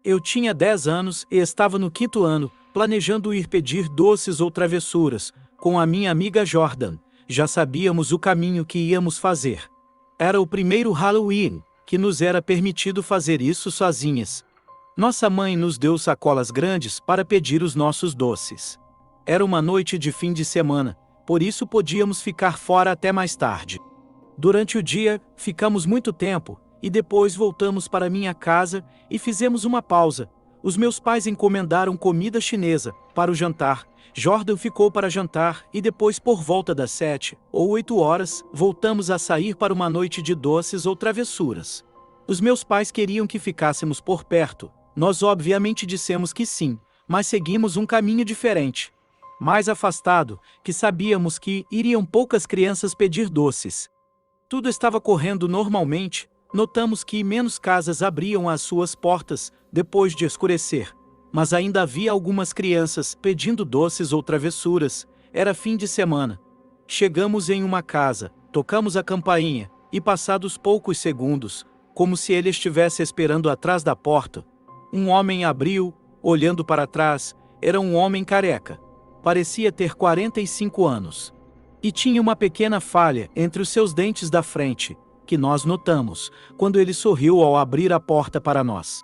Eu tinha 10 anos e estava no 5º ano, planejando ir pedir doces ou travessuras, com a minha amiga Jordan. Já sabíamos o caminho que íamos fazer. Era o primeiro Halloween, que nos era permitido fazer isso sozinhas. Nossa mãe nos deu sacolas grandes para pedir os nossos doces. Era uma noite de fim de semana, por isso podíamos ficar fora até mais tarde. Durante o dia, ficamos muito tempo, e depois voltamos para minha casa e fizemos uma pausa. Os meus pais encomendaram comida chinesa para o jantar. Jordan ficou para jantar e depois, por volta das 7 ou 8 horas, voltamos a sair para uma noite de doces ou travessuras. Os meus pais queriam que ficássemos por perto. Nós obviamente dissemos que sim, mas seguimos um caminho diferente, mais afastado, que sabíamos que iriam poucas crianças pedir doces. Tudo estava correndo normalmente. Notamos que menos casas abriam as suas portas depois de escurecer, mas ainda havia algumas crianças pedindo doces ou travessuras. Era fim de semana. Chegamos em uma casa, tocamos a campainha, e passados poucos segundos, como se ele estivesse esperando atrás da porta, um homem abriu. Olhando para trás, era um homem careca. Parecia ter 45 anos. E tinha uma pequena falha entre os seus dentes da frente, que nós notamos, quando ele sorriu ao abrir a porta para nós.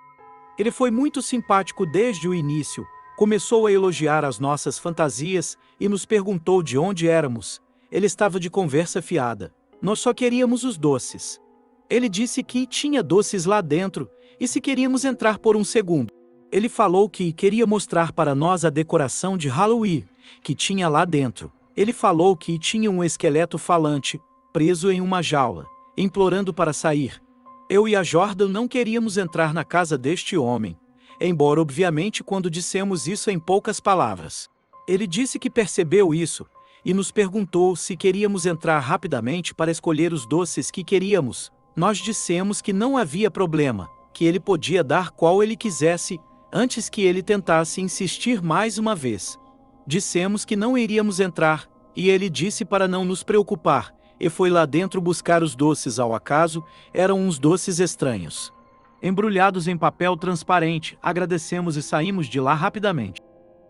Ele foi muito simpático desde o início, começou a elogiar as nossas fantasias e nos perguntou de onde éramos. Ele estava de conversa fiada. Nós só queríamos os doces. Ele disse que tinha doces lá dentro, e se queríamos entrar por um segundo. Ele falou que queria mostrar para nós a decoração de Halloween, que tinha lá dentro. Ele falou que tinha um esqueleto falante, preso em uma jaula, implorando para sair. Eu e a Jordan não queríamos entrar na casa deste homem, embora obviamente quando dissemos isso em poucas palavras. Ele disse que percebeu isso, e nos perguntou se queríamos entrar rapidamente para escolher os doces que queríamos. Nós dissemos que não havia problema, que ele podia dar qual ele quisesse, antes que ele tentasse insistir mais uma vez. Dissemos que não iríamos entrar, e ele disse para não nos preocupar, e foi lá dentro buscar os doces ao acaso. Eram uns doces estranhos, embrulhados em papel transparente. Agradecemos e saímos de lá rapidamente.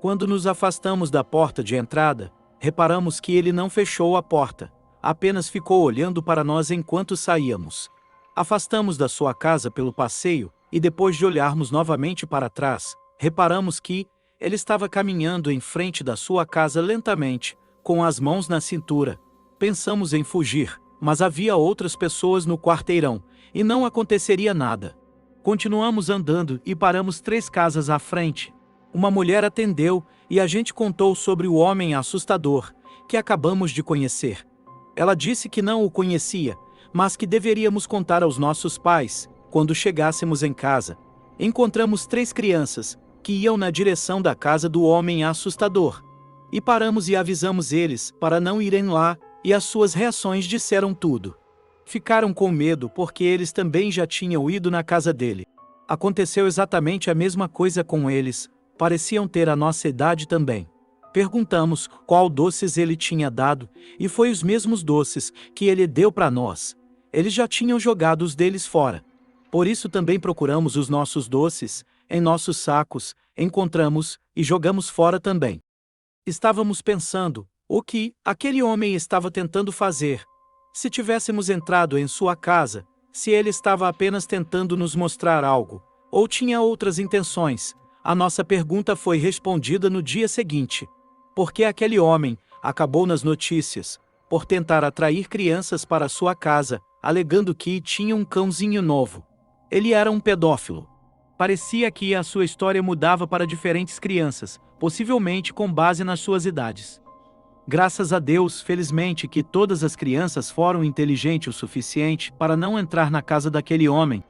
Quando nos afastamos da porta de entrada, reparamos que ele não fechou a porta, apenas ficou olhando para nós enquanto saíamos. Afastamos da sua casa pelo passeio, e depois de olharmos novamente para trás, reparamos que ele estava caminhando em frente da sua casa lentamente, com as mãos na cintura. Pensamos em fugir, mas havia outras pessoas no quarteirão, e não aconteceria nada. Continuamos andando e paramos 3 casas à frente. Uma mulher atendeu, e a gente contou sobre o homem assustador, que acabamos de conhecer. Ela disse que não o conhecia, mas que deveríamos contar aos nossos pais, quando chegássemos em casa. Encontramos 3 crianças, que iam na direção da casa do homem assustador. E paramos e avisamos eles para não irem lá, e as suas reações disseram tudo. Ficaram com medo porque eles também já tinham ido na casa dele. Aconteceu exatamente a mesma coisa com eles, pareciam ter a nossa idade também. Perguntamos qual doces ele tinha dado, e foi os mesmos doces que ele deu para nós. Eles já tinham jogado os deles fora. Por isso também procuramos os nossos doces, em nossos sacos, encontramos, e jogamos fora também. Estávamos pensando o que aquele homem estava tentando fazer. Se tivéssemos entrado em sua casa, se ele estava apenas tentando nos mostrar algo, ou tinha outras intenções. A nossa pergunta foi respondida no dia seguinte. Porque aquele homem acabou nas notícias por tentar atrair crianças para sua casa, alegando que tinha um cãozinho novo. Ele era um pedófilo. Parecia que a sua história mudava para diferentes crianças, possivelmente com base nas suas idades. Graças a Deus, felizmente, que todas as crianças foram inteligentes o suficiente para não entrar na casa daquele homem.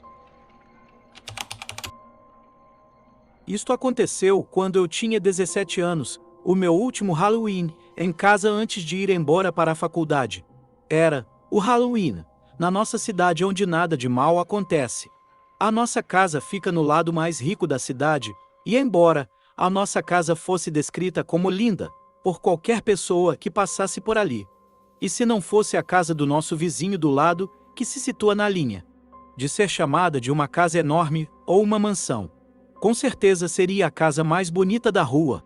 Isto aconteceu quando eu tinha 17 anos, o meu último Halloween, em casa antes de ir embora para a faculdade. Era o Halloween, na nossa cidade onde nada de mal acontece. A nossa casa fica no lado mais rico da cidade, e embora a nossa casa fosse descrita como linda por qualquer pessoa que passasse por ali, e se não fosse a casa do nosso vizinho do lado, que se situa na linha de ser chamada de uma casa enorme ou uma mansão, Com certeza seria a casa mais bonita da rua.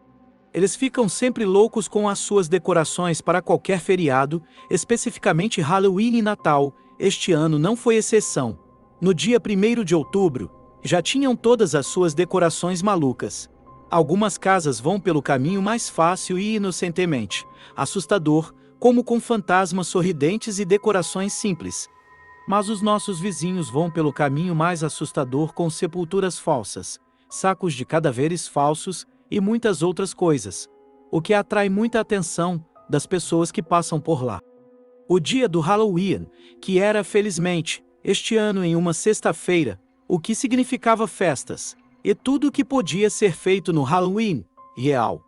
Eles ficam sempre loucos com as suas decorações para qualquer feriado, especificamente Halloween e Natal. Este ano não foi exceção. No dia 1º de outubro, já tinham todas as suas decorações malucas. Algumas casas vão pelo caminho mais fácil e inocentemente assustador, como com fantasmas sorridentes e decorações simples. Mas os nossos vizinhos vão pelo caminho mais assustador com sepulturas falsas, sacos de cadáveres falsos e muitas outras coisas, o que atrai muita atenção das pessoas que passam por lá. O dia do Halloween, que era felizmente, este ano em uma sexta-feira, o que significava festas, e tudo o que podia ser feito no Halloween, real.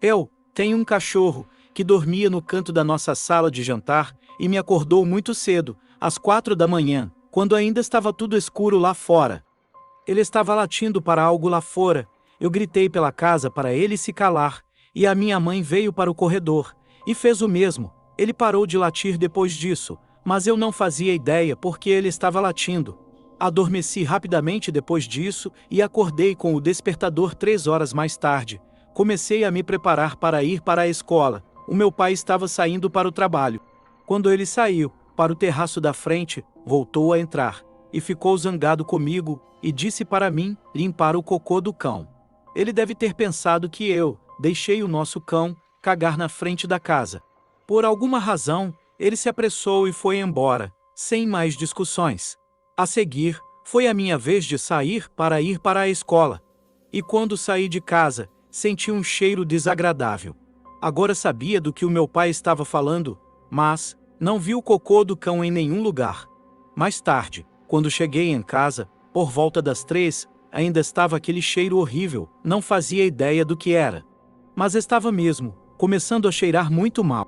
Eu tenho um cachorro que dormia no canto da nossa sala de jantar e me acordou muito cedo, às 4 da manhã, quando ainda estava tudo escuro lá fora. Ele estava latindo para algo lá fora. Eu gritei pela casa para ele se calar, e a minha mãe veio para o corredor, e fez o mesmo. Ele parou de latir depois disso, mas eu não fazia ideia porque ele estava latindo. Adormeci rapidamente depois disso e acordei com o despertador 3 horas mais tarde. Comecei a me preparar para ir para a escola. O meu pai estava saindo para o trabalho. Quando ele saiu para o terraço da frente, voltou a entrar, e ficou zangado comigo, e disse para mim limpar o cocô do cão. Ele deve ter pensado que eu deixei o nosso cão cagar na frente da casa. Por alguma razão, ele se apressou e foi embora, sem mais discussões. A seguir, foi a minha vez de sair para ir para a escola. E quando saí de casa, senti um cheiro desagradável. Agora sabia do que o meu pai estava falando, mas não vi o cocô do cão em nenhum lugar. Mais tarde, quando cheguei em casa, por volta das 3, ainda estava aquele cheiro horrível, não fazia ideia do que era. Mas estava mesmo, começando a cheirar muito mal.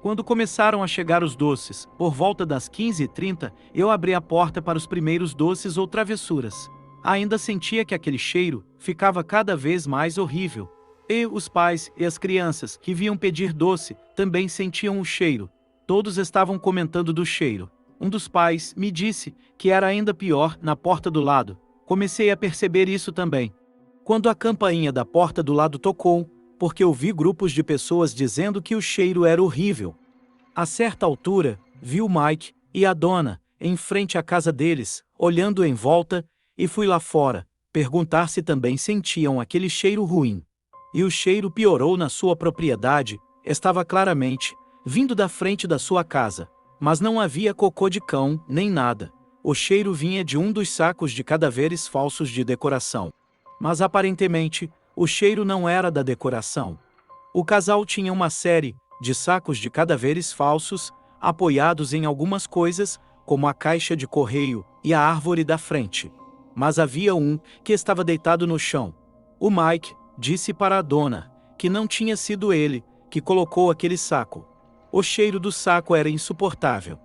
Quando começaram a chegar os doces, por volta das 15h30, eu abri a porta para os primeiros doces ou travessuras. Ainda sentia que aquele cheiro ficava cada vez mais horrível. E os pais e as crianças que vinham pedir doce também sentiam o cheiro. Todos estavam comentando do cheiro. Um dos pais me disse que era ainda pior na porta do lado. Comecei a perceber isso também. Quando a campainha da porta do lado tocou, porque eu vi grupos de pessoas dizendo que o cheiro era horrível. A certa altura, vi o Mike e a Donna em frente à casa deles, olhando em volta, e fui lá fora, perguntar se também sentiam aquele cheiro ruim. E o cheiro piorou na sua propriedade, estava claramente vindo da frente da sua casa, mas não havia cocô de cão, nem nada. O cheiro vinha de um dos sacos de cadáveres falsos de decoração. Mas aparentemente, o cheiro não era da decoração. O casal tinha uma série de sacos de cadáveres falsos, apoiados em algumas coisas, como a caixa de correio e a árvore da frente. Mas havia um que estava deitado no chão. O Mike disse para a dona que não tinha sido ele que colocou aquele saco. O cheiro do saco era insuportável.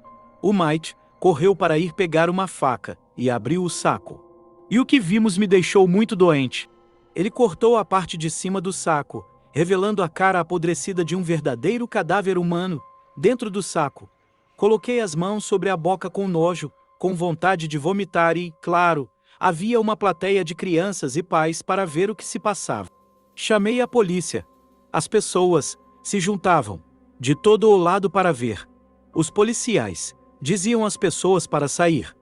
O Mike correu para ir pegar uma faca e abriu o saco. E o que vimos me deixou muito doente. Ele cortou a parte de cima do saco, revelando a cara apodrecida de um verdadeiro cadáver humano dentro do saco. Coloquei as mãos sobre a boca com nojo, com vontade de vomitar e, claro, havia uma plateia de crianças e pais para ver o que se passava. Chamei a polícia. As pessoas se juntavam de todo o lado para ver. Os policiais diziam às pessoas para sair.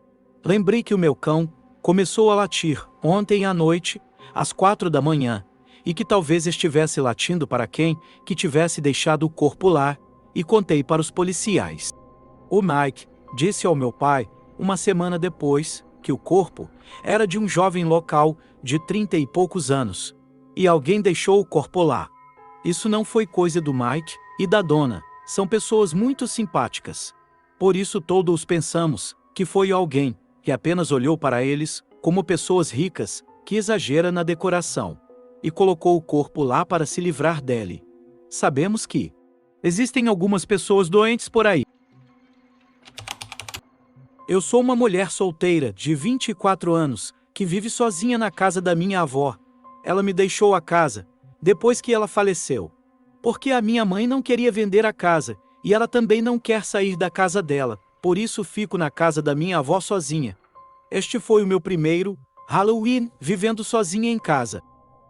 Lembrei que o meu cão começou a latir ontem à noite, às 4 da manhã, e que talvez estivesse latindo para quem que tivesse deixado o corpo lá, e contei para os policiais. O Mike disse ao meu pai, uma semana depois, que o corpo era de um jovem local de 30 e poucos anos, e alguém deixou o corpo lá. Isso não foi coisa do Mike e da dona, são pessoas muito simpáticas. Por isso todos pensamos que foi alguém que apenas olhou para eles como pessoas ricas, que exagera na decoração, e colocou o corpo lá para se livrar dele. Sabemos que existem algumas pessoas doentes por aí. Eu sou uma mulher solteira de 24 anos, que vive sozinha na casa da minha avó. Ela me deixou a casa, depois que ela faleceu. Porque a minha mãe não queria vender a casa, e ela também não quer sair da casa dela, por isso fico na casa da minha avó sozinha. Este foi o meu primeiro Halloween, vivendo sozinha em casa.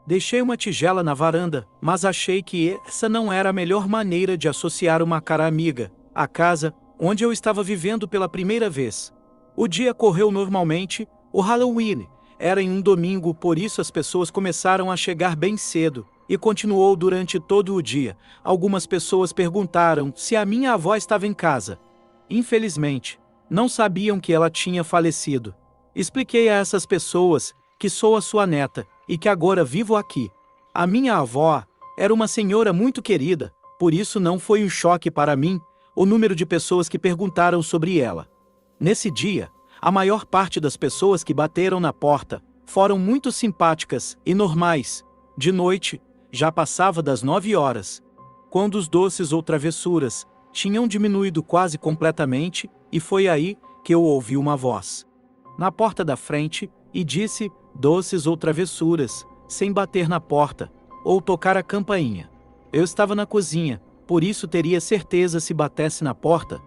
Deixei uma tigela na varanda, mas achei que essa não era a melhor maneira de associar uma cara amiga à casa onde eu estava vivendo pela primeira vez. O dia correu normalmente, o Halloween era em um domingo, por isso as pessoas começaram a chegar bem cedo, e continuou durante todo o dia. Algumas pessoas perguntaram se a minha avó estava em casa. Infelizmente, não sabiam que ela tinha falecido. Expliquei a essas pessoas que sou a sua neta e que agora vivo aqui. A minha avó era uma senhora muito querida, por isso não foi um choque para mim o número de pessoas que perguntaram sobre ela. Nesse dia, a maior parte das pessoas que bateram na porta foram muito simpáticas e normais. De noite, já passava das 9 horas, quando os doces ou travessuras tinham diminuído quase completamente, e foi aí que eu ouvi uma voz na porta da frente e disse: doces ou travessuras, sem bater na porta ou tocar a campainha. Eu estava na cozinha, por isso teria certeza se batesse na porta,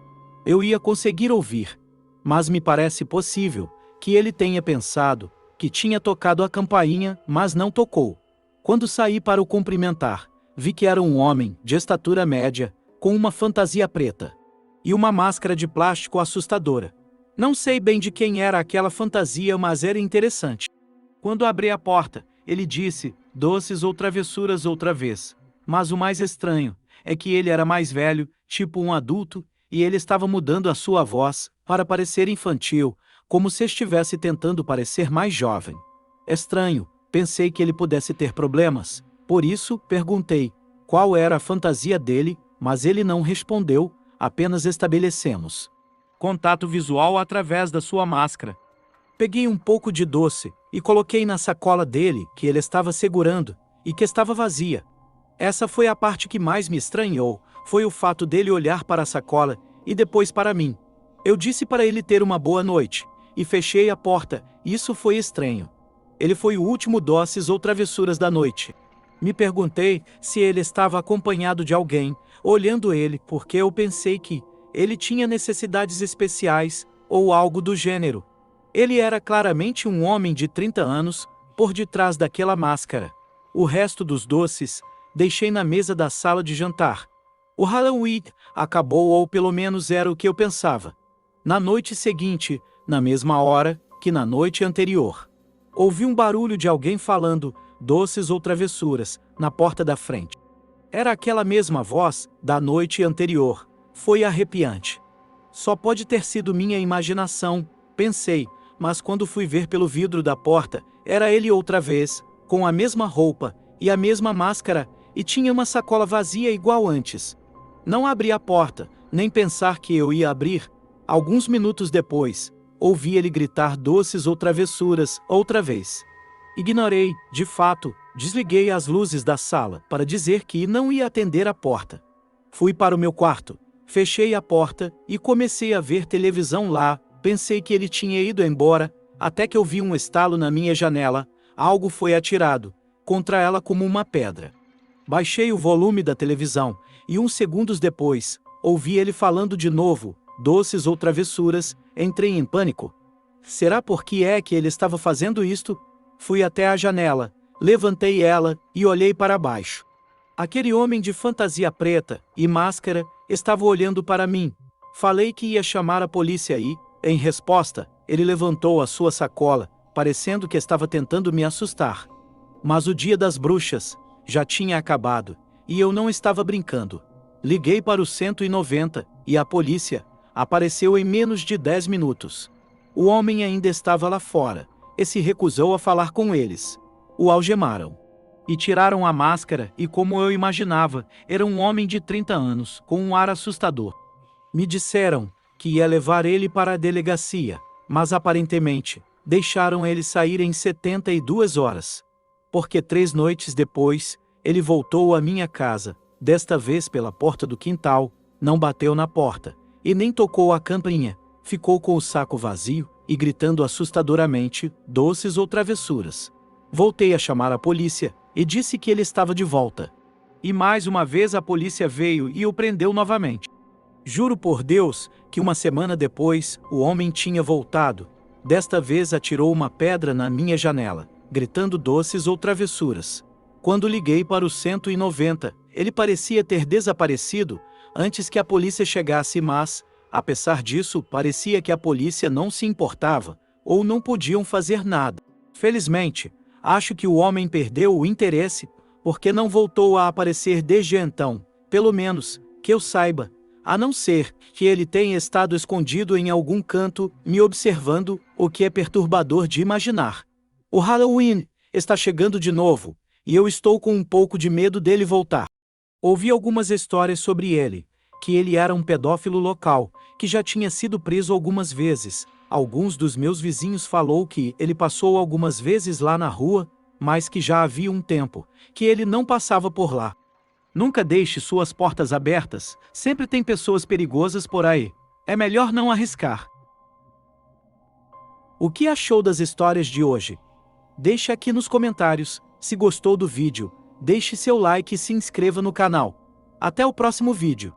eu ia conseguir ouvir. Mas me parece possível que ele tenha pensado que tinha tocado a campainha, mas não tocou. Quando saí para o cumprimentar, vi que era um homem de estatura média, com uma fantasia preta e uma máscara de plástico assustadora. Não sei bem de quem era aquela fantasia, mas era interessante. Quando abri a porta, ele disse: doces ou travessuras outra vez. Mas o mais estranho é que ele era mais velho, tipo um adulto, e ele estava mudando a sua voz para parecer infantil, como se estivesse tentando parecer mais jovem. Estranho, pensei que ele pudesse ter problemas, por isso perguntei qual era a fantasia dele, mas ele não respondeu, apenas estabelecemos contato visual através da sua máscara. Peguei um pouco de doce e coloquei na sacola dele, que ele estava segurando, e que estava vazia. Essa foi a parte que mais me estranhou, foi o fato dele olhar para a sacola e depois para mim. Eu disse para ele ter uma boa noite, e fechei a porta. Isso foi estranho. Ele foi o último doces ou travessuras da noite. Me perguntei se ele estava acompanhado de alguém, olhando ele, porque eu pensei que ele tinha necessidades especiais, ou algo do gênero. Ele era claramente um homem de 30 anos, por detrás daquela máscara. O resto dos doces deixei na mesa da sala de jantar. O Halloween acabou, ou pelo menos era o que eu pensava. Na noite seguinte, na mesma hora que na noite anterior, ouvi um barulho de alguém falando doces ou travessuras na porta da frente. Era aquela mesma voz da noite anterior. Foi arrepiante. Só pode ter sido minha imaginação, pensei, mas quando fui ver pelo vidro da porta, era ele outra vez, com a mesma roupa e a mesma máscara, e tinha uma sacola vazia igual antes. Não abri a porta, nem pensar que eu ia abrir. Alguns minutos depois, ouvi ele gritar doces ou travessuras outra vez. Ignorei, de fato, desliguei as luzes da sala para dizer que não ia atender a porta. Fui para o meu quarto, fechei a porta e comecei a ver televisão lá. Pensei que ele tinha ido embora, até que eu vi um estalo na minha janela. Algo foi atirado contra ela como uma pedra. Baixei o volume da televisão e uns segundos depois, ouvi ele falando de novo, doces ou travessuras. Entrei em pânico. Será porque é que ele estava fazendo isto? Fui até a janela, levantei ela e olhei para baixo. Aquele homem de fantasia preta e máscara estava olhando para mim. Falei que ia chamar a polícia e, em resposta, ele levantou a sua sacola, parecendo que estava tentando me assustar. Mas o dia das bruxas já tinha acabado, e eu não estava brincando. Liguei para o 190, e a polícia apareceu em menos de 10 minutos. O homem ainda estava lá fora, e se recusou a falar com eles. O algemaram. E tiraram a máscara, e como eu imaginava, era um homem de 30 anos, com um ar assustador. Me disseram que ia levar ele para a delegacia, mas aparentemente deixaram ele sair em 72 horas. Porque 3 noites depois, ele voltou à minha casa, desta vez pela porta do quintal, não bateu na porta, e nem tocou a campainha, ficou com o saco vazio, e gritando assustadoramente, doces ou travessuras. Voltei a chamar a polícia, e disse que ele estava de volta. E mais uma vez a polícia veio e o prendeu novamente. Juro por Deus que uma semana depois, o homem tinha voltado. Desta vez atirou uma pedra na minha janela, gritando doces ou travessuras. Quando liguei para o 190, ele parecia ter desaparecido antes que a polícia chegasse, mas, apesar disso, parecia que a polícia não se importava, ou não podiam fazer nada. Felizmente, acho que o homem perdeu o interesse, porque não voltou a aparecer desde então, pelo menos, que eu saiba, a não ser que ele tenha estado escondido em algum canto, me observando, o que é perturbador de imaginar. O Halloween está chegando de novo, e eu estou com um pouco de medo dele voltar. Ouvi algumas histórias sobre ele, que ele era um pedófilo local, que já tinha sido preso algumas vezes. Alguns dos meus vizinhos falou que ele passou algumas vezes lá na rua, mas que já havia um tempo que ele não passava por lá. Nunca deixe suas portas abertas, sempre tem pessoas perigosas por aí. É melhor não arriscar. O que achou das histórias de hoje? Deixe aqui nos comentários. Se gostou do vídeo, deixe seu like e se inscreva no canal. Até o próximo vídeo.